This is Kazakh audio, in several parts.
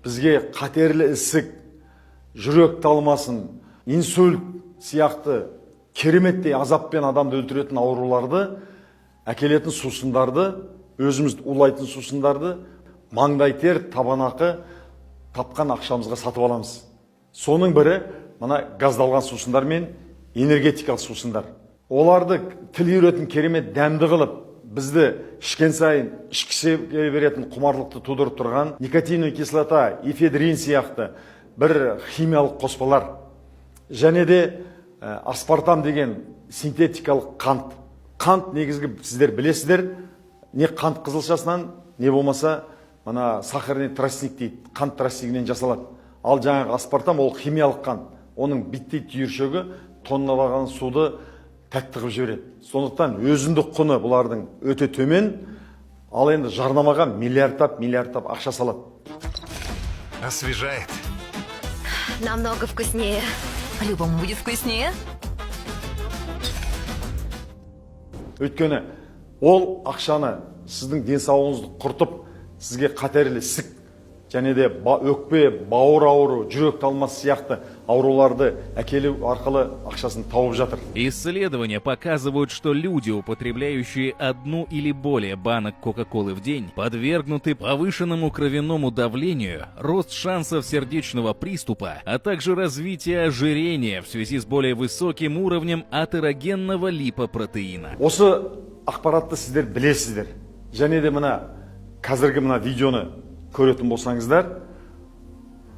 бізге қатерлі ісік, жүрек талмасын, инсульт сияқты кереметтей азаппен адамды өлтіретін ауруларды, әкелетін сусындарды, өзімізді улайтын сусындарды маңдай тер, табанақы тапқан ақшамызға сатып аламыз. Соның бірі мына газдалған сусындар мен энергетикалық сусындар. Оларды тіл үйретін керемет дәмді қылып, бізді ішкен сайын ішкіше беретін құмарлықты тудырып тұрған никотиновая кислота, эфедрин сияқты бір химиялық қоспалар. Және де аспартам деген синтетикалық қант. Қант негізгі сіздер білесіздер, не қант қызылшасынан, не болмаса мына сахарный тростник дейді, қант тростнигінен жасалады. Ал жаңағы аспартам ол химиялық қант. Оның биттей түйіршігі тонналаған суды тәтті қылып жібереді. Сондықтан өзіндік құны бұлардың өте төмен, ал енді жарнамаға миллиардтап ақша салады. Освежает. Намного вкуснее. По-любому будет вкуснее. Өйткені ол ақшаны сіздің денсаулығыңызды құртып, сізге қатерлі ісік, және де өкпе, бауыр ауру, жүрек талмасы сияқты ауруларды әкелу арқылы ақшасын тауып жатыр. Исследования показывают, что люди, употребляющие одну или более банок Кока-Колы в день, подвергнуты повышенному кровяному давлению, рост шансов сердечного приступа, а также развитие ожирения в связи с более высоким уровнем атерогенного липопротеина. Осы ақпаратты сіздер білесіздер. Және де қазіргі видеоны көретін болсаңыздар,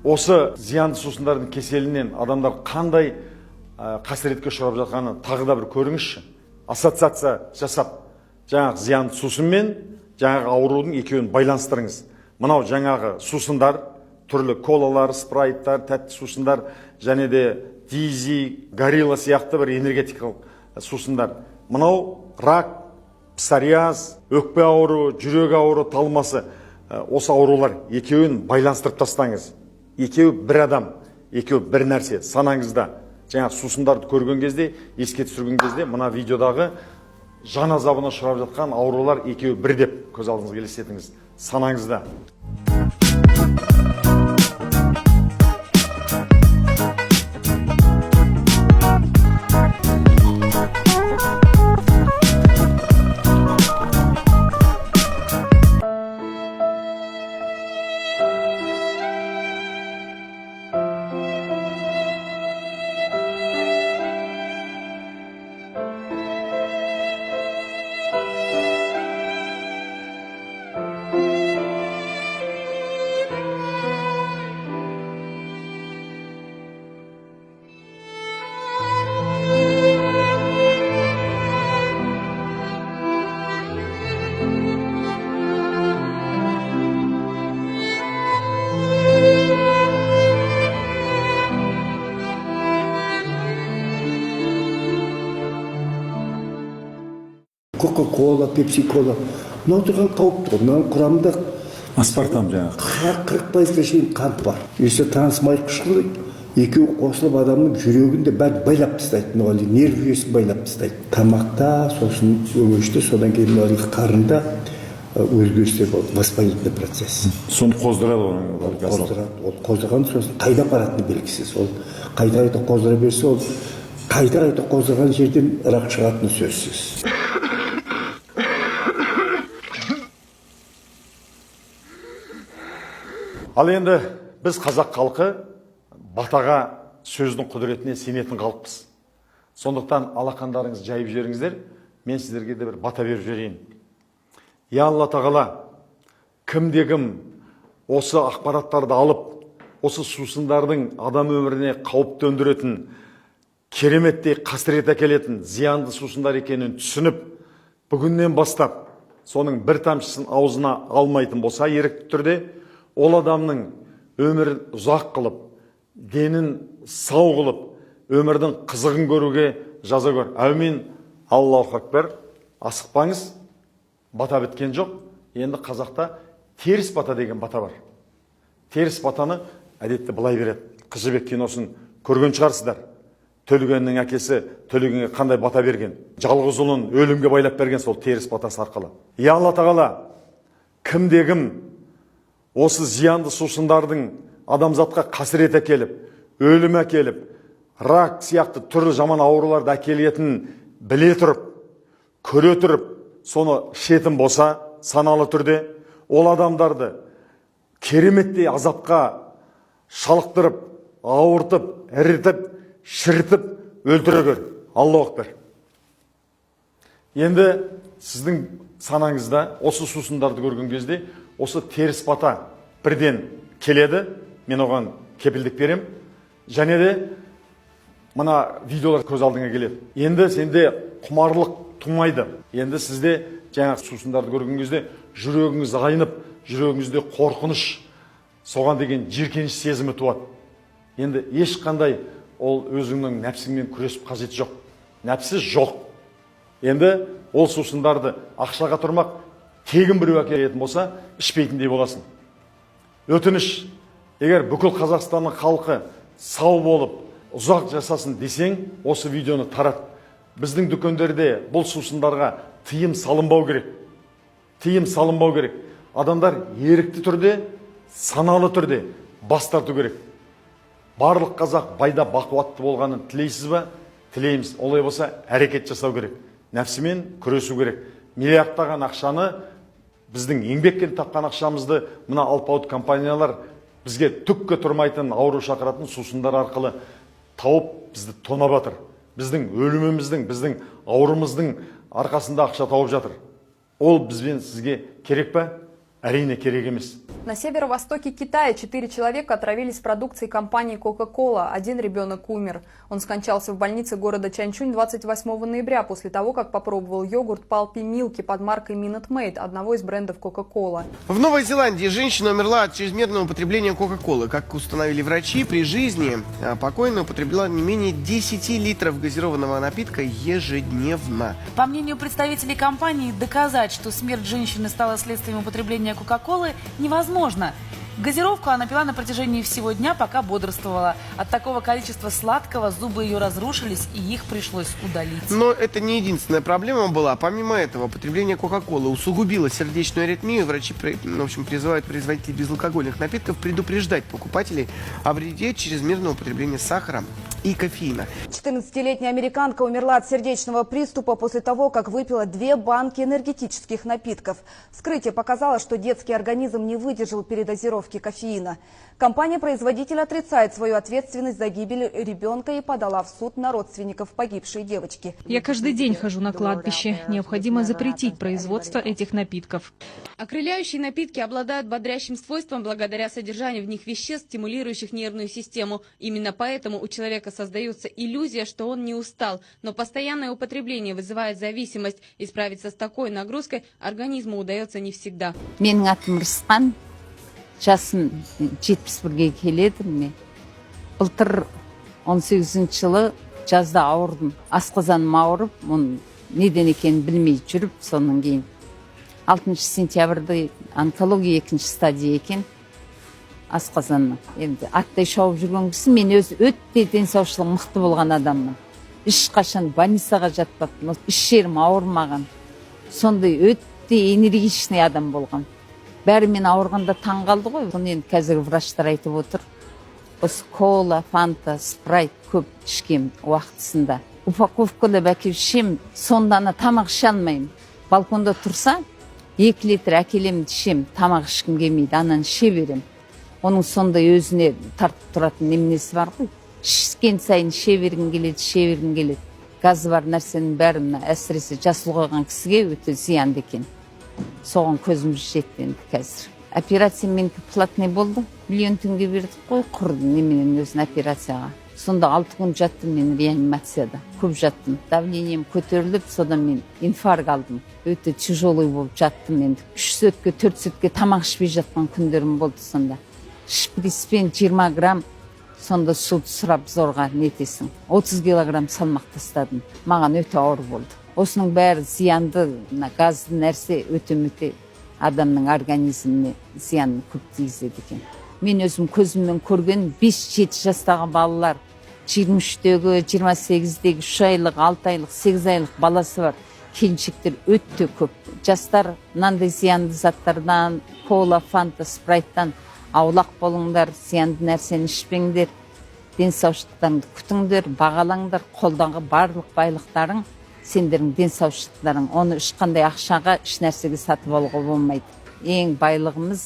осы зиянды сусындардың кеселінен адамдар қандай қасіретке ұшырап жатқанын тағы да бір көріңізші. Ассоциация жасап, жаңағы зиянды сусын мен жаңағы аурудың екеуін байланыстырыңыз. Мынау жаңағы сусындар, түрлі колалар, спрайттар, тәтті сусындар, және де дизи, горилла сияқты бір энергетикалық сусындар. Мынау рак, псориаз, өкпе ауру, жүрек ауру, талмасы, осы аурулар екеуін байланыстырып тастаңыз. Екеуі бір адам, екеуі бір нәрсе. Санаңызда жаңағы сусындарды көрген кезде, еске түсірген кезде, мына видеодағы жан азабына ұшырап жатқан аурулар екеуі бір деп көз алдыңызға елестетіңіз. Санаңызда. Кока-кола, пепси-кола. Мынау тұрған қауіпті. Мынаның құрамында Аспартам жаңағы. 40%-ға шейін қант бар. Если трансмай қышқылы, екеуі қосылып адамның жүрегінде бәрі байлап тастайды. Нерв жүйесін байлап тастайды. Тамақта, сосын өгеште, содан кейін қарында өзгерістер болды. Воспалительный процесс. Соны қоздырады оның. Қоздырады. Ол қоздырған сосын қайда апаратыны белгісіз. Ол қайда қоздыра берсе, ол қайда қоздырған жерден рак шығатыны сөзсіз. Ал енді біз қазақ халқы батаға сөздің құдіретіне сенетін халықпыз. Сондықтан алақандарыңыз жайып жіберіңіздер, мен сіздерге де бір бата беріп жіберейін. Я Алла тағала, кімде-кім осы ақпараттарды алып, осы сусындардың адам өміріне қауіп төндіретін, кереметтей қасірет әкелетін зиянды сусындар екенін түсініп, бүгіннен бастап соның бір тамшысын аузына алмайтын болса, ерікті түрде ол адамның өмірін ұзақ қылып, денін сау қылып, өмірдің қызығын көруге жаза көр. Әумин, Аллаху акбар. Асықпаңыз, бата біткен жоқ. Енді қазақта теріс бата деген бата бар. Теріс батаны әдетте былай береді. Қыз жібек киносын көрген шығарсыздар. Төлегеннің әкесі Төлегенге қандай бата берген. Жалғыз ұлын өлімге байлап берген сол теріс батасы арқылы. Я Алла тағала, кімде-кім осы зиянды сусындардың адамзатқа қасірет әкеліп, өлім әкеліп, рак сияқты түрлі жаман ауруларды әкелетінін біле тұрып, көре тұрып, соны ішетін болса, саналы түрде, ол адамдарды кереметтей азапқа шалықтырып, ауыртып, ірітіп, шірітіп, өлтіре көр. Аллаху акбар. Енді сіздің санаңызда осы сусындарды көрген кезде, осы теріс бата бірден келеді, мен оған кепілдік берем, және де мына видеолар көз алдыңа келеді. Енді сенде құмарлық тумайды. Енді сізде жаңа сусындарды көрген кезде жүрегіңіз айнып, жүрегіңізде қорқыныш, соған деген жиіркеніш сезімі туады. Енді ешқандай ол өзіңнің нәпсіңмен күресіп қажеті жоқ. Нәпсі жоқ. Енді ол сусындарды ақшаға тұрмақ тегін біреу әкелетін болса, ішпейтіндей боласың. Өтініш, егер бүкіл Қазақстанның халқы сау болып, ұзақ жасасын десең, осы видеоны тарат. Біздің дүкендерде бұл сусындарға тыйым салынбау керек. Тыйым салынбау керек. Адамдар ерікті түрде, саналы түрде бас тарту керек. Барлық қазақ байда бақуатты болғанын тілейсіз ба? Тілейміз. Олай болса, әрекет жасау керек. Нәпсімен күресу керек. Миллиардтаған ақшаны, біздің еңбекпен тапқан ақшамызды мына алпауыт компаниялар бізге түкке тұрмайтын ауру шақыратын сусындар арқылы тауып бізді тонап жатыр. Біздің өліміміздің, біздің аурумыздың арқасында ақша тауып жатыр. Ол бізбен сізге керек па? Әрине керек емес. На северо-востоке Китая 4 человека отравились продукцией компании Coca-Cola. Один ребенок умер. Он скончался в больнице города Чанчунь 28 ноября после того, как попробовал йогурт Pulpy Milky под маркой Minute Maid, одного из брендов Coca-Cola. В Новой Зеландии женщина умерла от чрезмерного употребления Кока-Колы. Как установили врачи, при жизни покойная употребляла не менее 10 литров газированного напитка ежедневно. По мнению представителей компании, доказать, что смерть женщины стала следствием употребления Кока-Колы, невозможно. Газировку она пила на протяжении всего дня, пока бодрствовала. От такого количества сладкого зубы ее разрушились, и их пришлось удалить. Но это не единственная проблема была. Помимо этого, употребление Кока-Колы усугубило сердечную аритмию. Врачи, призывают производителей безалкогольных напитков предупреждать покупателей о вреде чрезмерного употребления сахара и кофеина. 14-летняя американка умерла от сердечного приступа после того, как выпила 2 банки энергетических напитков. Вскрытие показало, что детский организм не выдержал передозировки кофеина. Компания-производитель отрицает свою ответственность за гибель ребенка и подала в суд на родственников погибшей девочки. Я каждый день хожу на кладбище. Необходимо запретить производство этих напитков. Окрыляющие напитки обладают бодрящим свойством благодаря содержанию в них веществ, стимулирующих нервную систему. Именно поэтому у человека создается иллюзия, что он не устал. Но постоянное употребление вызывает зависимость. И справиться с такой нагрузкой организму удается не всегда. Жасым 71-ге келеді ме. Былтыр 18 жылы жазда ауырдым. Асқазаным ауырып, оны неден екенін білмей жүріп, сонан кейін 6 сентябрьде онкология 2 стадия екен. Асқазанның. Енді аттай шауып жүрген кісі, мен өте денсаушылығы мықты болған адаммын. Ешқашан больницаға жатпаппын. Іш жерім ауырмаған. Сондай өте энергичный адам болған. Бәрі мен ауырғанда таң қалды ғой. Оны енді қазір врачтар айтып отыр. Осы кола, фанта, спрайт көп ішкем уақытысында. Упаковкалап әкеліп ішем, сонда тамақ іше алмаймын. Балконда тұрса, 2 литр әкелем ішем, тамақ ішкім келмейді, ананы іше берем. Оның сондай өзіне тартып тұратын неменесі бар ғой. Ішкен сайын іше бергім келеді. Газы бар нәрсенің бәрі әсіресе жас ұлғайған кісіге өте зиянды екен. Соған көзіміз жетті енді қазір. Операция менікі платный болды. 1 миллион теңге бердік қой, құрды неменен өзін операцияға. Сонда 6 күн жаттым мен реанимацияда. Көп жаттым. Давлением көтеріліп, содан мен инфаркт алдым. Өте тяжелый болып жаттым енді. 3 сөтке, 4 сөтке тамақ ішпей жатқан күндерім болды сонда. Шприспен 20 грамм, сонда суды сұрап зорға нетесің. 30 килограмм салмақ тастадым. Маған өте ауыр болды. Осының бәрі зиянды, газды нәрсе өте-мөте адамның организміне зиянын көп тигізеді екен. Мен өзім көзіммен көрген 5-7 жастағы балалар, 23-тегі, 28-дегі, 3 айлық, 6 айлық, 8 айлық баласы бар. Келіншектер өте көп. Жастар мынандай зиянды заттардан, кола, фанта, спрайттан аулақ болыңдар, зиянды нәрсені ішпеңдер, денсаушылықтарыңды күтіңдер, бағалаңдар, қолданғы барлық байлықтарың сендердің денсаушылықтарың. Оны ешқандай ақшаға, еш нәрсеге сатып алуға болмайды. Ең байлығымыз,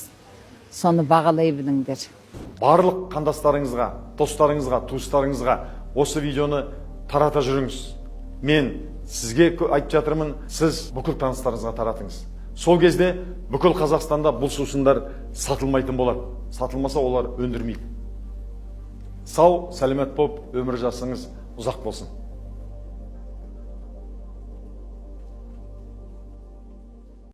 соны бағалай біліңдер. Барлық қандастарыңызға, достарыңызға, туыстарыңызға осы видеоны тарата жүріңіз. Мен сізге айтып жатырмын, сіз бүкіл таныстарыңызға таратыңыз. Сол кезде бүкіл Қазақстанда бұл сусындар сатылмайтын болады. Сатылмаса олар өндірмейді. Сау, сәлемет болып, өмір жасыңыз ұзақ болсын.